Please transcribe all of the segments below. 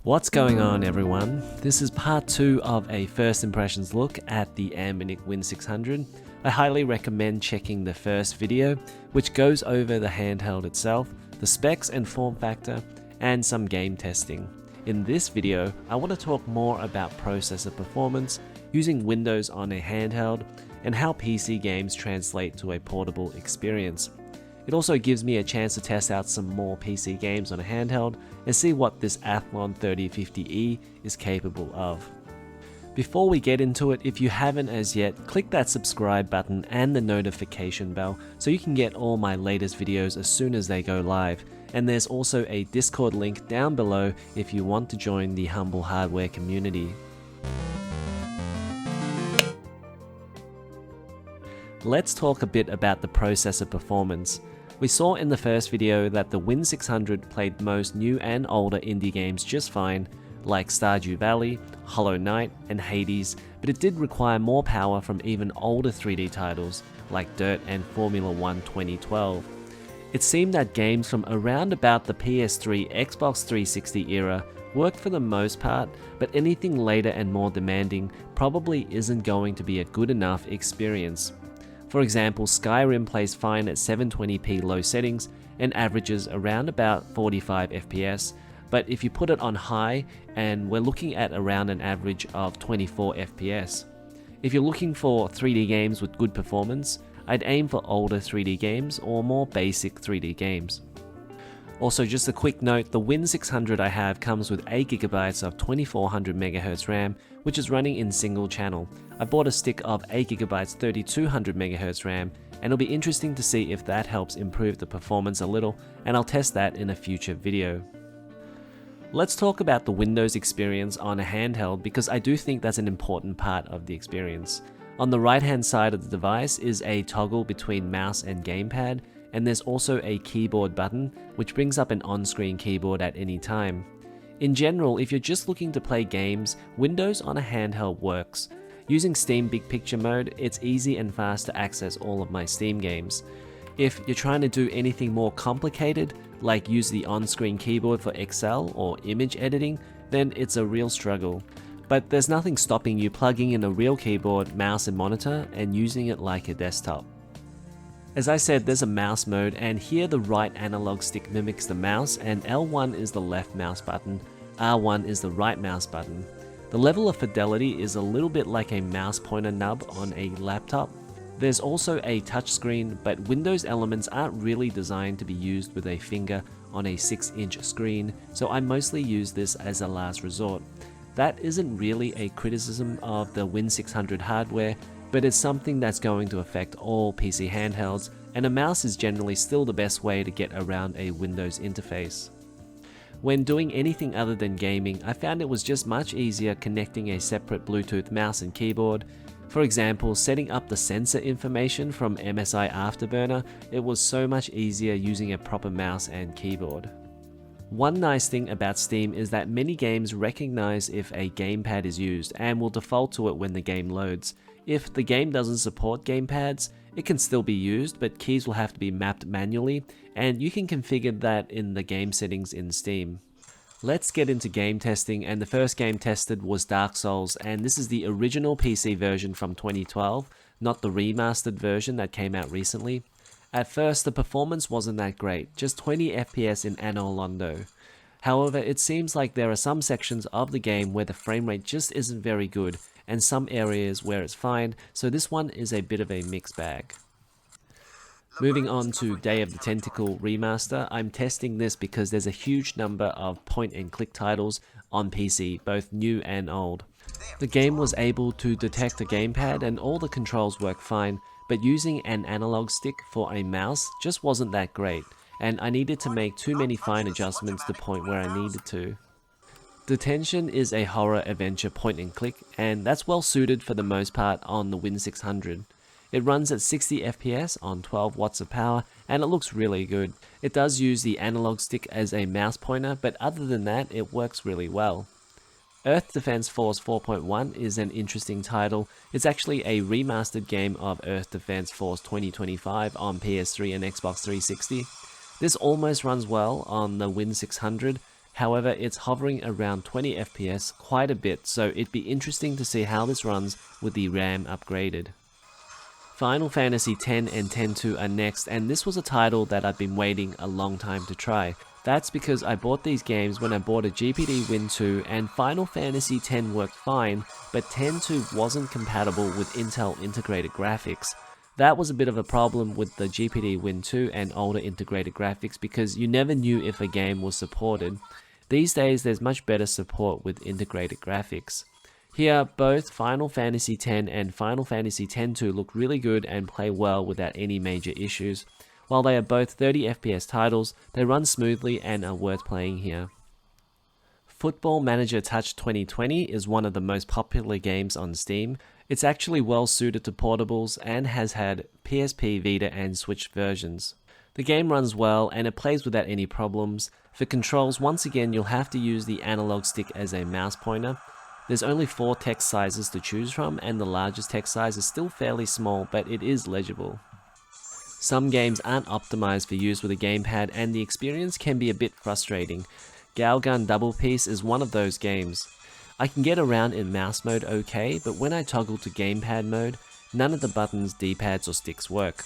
What's going on, everyone? This is part 2 of a first impressions look at the Anbernic Win600. I highly recommend checking the first video, which goes over the handheld itself, the specs and form factor, and some game testing. In this video, I want to talk more about processor performance, using Windows on a handheld, and how PC games translate to a portable experience. It also gives me a chance to test out some more PC games on a handheld and see what this Athlon 3050E is capable of. Before we get into it, if you haven't as yet, click that subscribe button and the notification bell so you can get all my latest videos as soon as they go live. And there's also a Discord link down below if you want to join the Humble Hardware community. Let's talk a bit about the processor performance. We saw in the first video that the Win600 played most new and older indie games just fine, like Stardew Valley, Hollow Knight, and Hades, but it did require more power from even older 3D titles like Dirt and Formula 1 2012. It seemed that games from around about the PS3, Xbox 360 era worked for the most part, but anything later and more demanding probably isn't going to be a good enough experience. For example, Skyrim plays fine at 720p low settings and averages around about 45 FPS, but if you put it on high, and we're looking at around an average of 24 FPS. If you're looking for 3D games with good performance, I'd aim for older 3D games or more basic 3D games. Also, just a quick note, the Win600 I have comes with 8GB of 2400MHz RAM, which is running in single channel. I bought a stick of 8GB 3200MHz RAM, and it'll be interesting to see if that helps improve the performance a little, and I'll test that in a future video. Let's talk about the Windows experience on a handheld, because I do think that's an important part of the experience. On the right hand side of the device is a toggle between mouse and gamepad, and there's also a keyboard button, which brings up an on-screen keyboard at any time. In general, if you're just looking to play games, Windows on a handheld works. Using Steam Big Picture mode, it's easy and fast to access all of my Steam games. If you're trying to do anything more complicated, like use the on-screen keyboard for Excel or image editing, then it's a real struggle. But there's nothing stopping you plugging in a real keyboard, mouse and monitor and using it like a desktop. As I said, there's a mouse mode, and here the right analog stick mimics the mouse, and L1 is the left mouse button, R1 is the right mouse button. The level of fidelity is a little bit like a mouse pointer nub on a laptop. There's also a touchscreen, but Windows elements aren't really designed to be used with a finger on a 6-inch screen, so I mostly use this as a last resort. That isn't really a criticism of the Win600 hardware, but it's something that's going to affect all PC handhelds, and a mouse is generally still the best way to get around a Windows interface. When doing anything other than gaming, I found it was just much easier connecting a separate Bluetooth mouse and keyboard. For example, setting up the sensor information from MSI Afterburner, it was so much easier using a proper mouse and keyboard. One nice thing about Steam is that many games recognize if a gamepad is used and will default to it when the game loads. If the game doesn't support gamepads, it can still be used, but keys will have to be mapped manually, and you can configure that in the game settings in Steam. Let's get into game testing, and the first game tested was Dark Souls, and this is the original PC version from 2012, not the remastered version that came out recently. At first, the performance wasn't that great, just 20 FPS in Anno Londo. However, it seems like there are some sections of the game where the frame rate just isn't very good, and some areas where it's fine, so this one is a bit of a mixed bag. Moving on to Day of the Tentacle Remaster, I'm testing this because there's a huge number of point-and-click titles on PC, both new and old. The game was able to detect a gamepad and all the controls work fine, but using an analog stick for a mouse just wasn't that great, and I needed to make too many fine adjustments to the point where I needed to. Detention is a horror adventure point and click, and that's well suited for the most part on the Win600. It runs at 60 FPS on 12 watts of power, and it looks really good. It does use the analog stick as a mouse pointer, but other than that, it works really well. Earth Defense Force 4.1 is an interesting title. It's actually a remastered game of Earth Defense Force 2025 on PS3 and Xbox 360. This almost runs well on the Win600, However, it's hovering around 20 FPS quite a bit, so it'd be interesting to see how this runs with the RAM upgraded. Final Fantasy X and X-2 are next, and this was a title that I've been waiting a long time to try. That's because I bought these games when I bought a GPD Win2, and Final Fantasy X worked fine, but X-2 wasn't compatible with Intel integrated graphics. That was a bit of a problem with the GPD Win2 and older integrated graphics because you never knew if a game was supported. These days there's much better support with integrated graphics. Here, both Final Fantasy X and Final Fantasy X-2 look really good and play well without any major issues. While they are both 30 FPS titles, they run smoothly and are worth playing here. Football Manager Touch 2020 is one of the most popular games on Steam. It's actually well suited to portables and has had PSP, Vita and Switch versions. The game runs well and it plays without any problems. For controls, once again you'll have to use the analog stick as a mouse pointer. There's only 4 text sizes to choose from and the largest text size is still fairly small, but it is legible. Some games aren't optimized for use with a gamepad and the experience can be a bit frustrating. Galgun Double Piece is one of those games. I can get around in mouse mode okay, but when I toggle to gamepad mode, none of the buttons, D-pads or sticks work.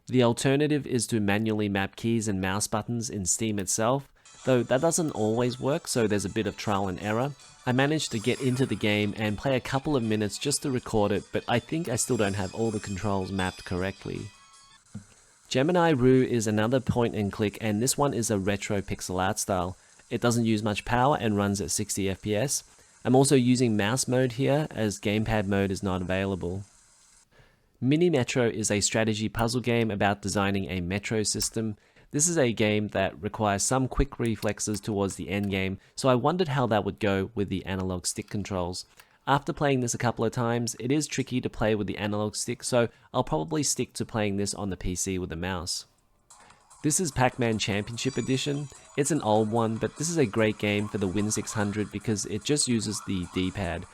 The alternative is to manually map keys and mouse buttons in Steam itself, though that doesn't always work, so there's a bit of trial and error. I managed to get into the game and play a couple of minutes just to record it, but I think I still don't have all the controls mapped correctly. Gemini Rue is another point and click, and this one is a retro pixel art style. It doesn't use much power and runs at 60 FPS. I'm also using mouse mode here as gamepad mode is not available. Mini Metro is a strategy puzzle game about designing a metro system. This is a game that requires some quick reflexes towards the end game, so I wondered how that would go with the analog stick controls. After playing this a couple of times, it is tricky to play with the analog stick, so I'll probably stick to playing this on the PC with a mouse. This is Pacman Championship Edition. It's an old one, but this is a great game for the Win600 because it just uses the D-pad.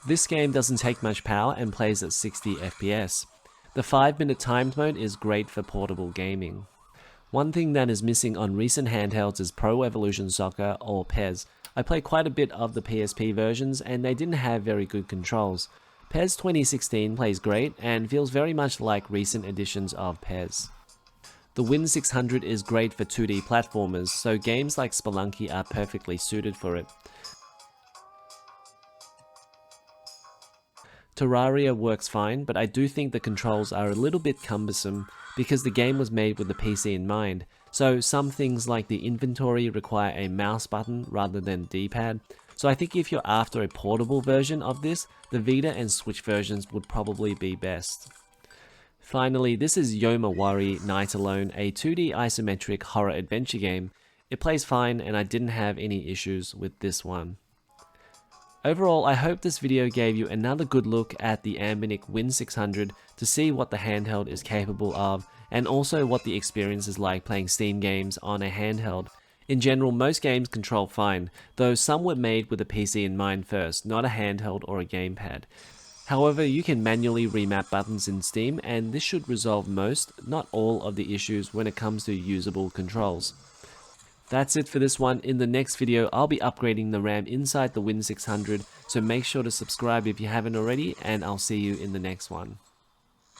This game doesn't take much power and plays at 60 FPS. The 5-minute timed mode is great for portable gaming. One thing that is missing on recent handhelds is Pro Evolution Soccer or PES. I played quite a bit of the PSP versions and they didn't have very good controls. PES 2016 plays great and feels very much like recent editions of PES. The Win600 is great for 2D platformers, so games like Spelunky are perfectly suited for it. Terraria works fine, but I do think the controls are a little bit cumbersome because the game was made with the PC in mind, so some things like the inventory require a mouse button rather than D-pad. So I think if you're after a portable version of this, the Vita and Switch versions would probably be best. Finally, this is Yomawari Night Alone, a 2D isometric horror adventure game. It plays fine and I didn't have any issues with this one. Overall, I hope this video gave you another good look at the Anbernic Win600 to see what the handheld is capable of, and also what the experience is like playing Steam games on a handheld. In general, most games control fine, though some were made with a PC in mind first, not a handheld or a gamepad. However, you can manually remap buttons in Steam, and this should resolve most, not all, of the issues when it comes to usable controls. That's it for this one. In the next video, I'll be upgrading the RAM inside the Win600, so make sure to subscribe if you haven't already, and I'll see you in the next one.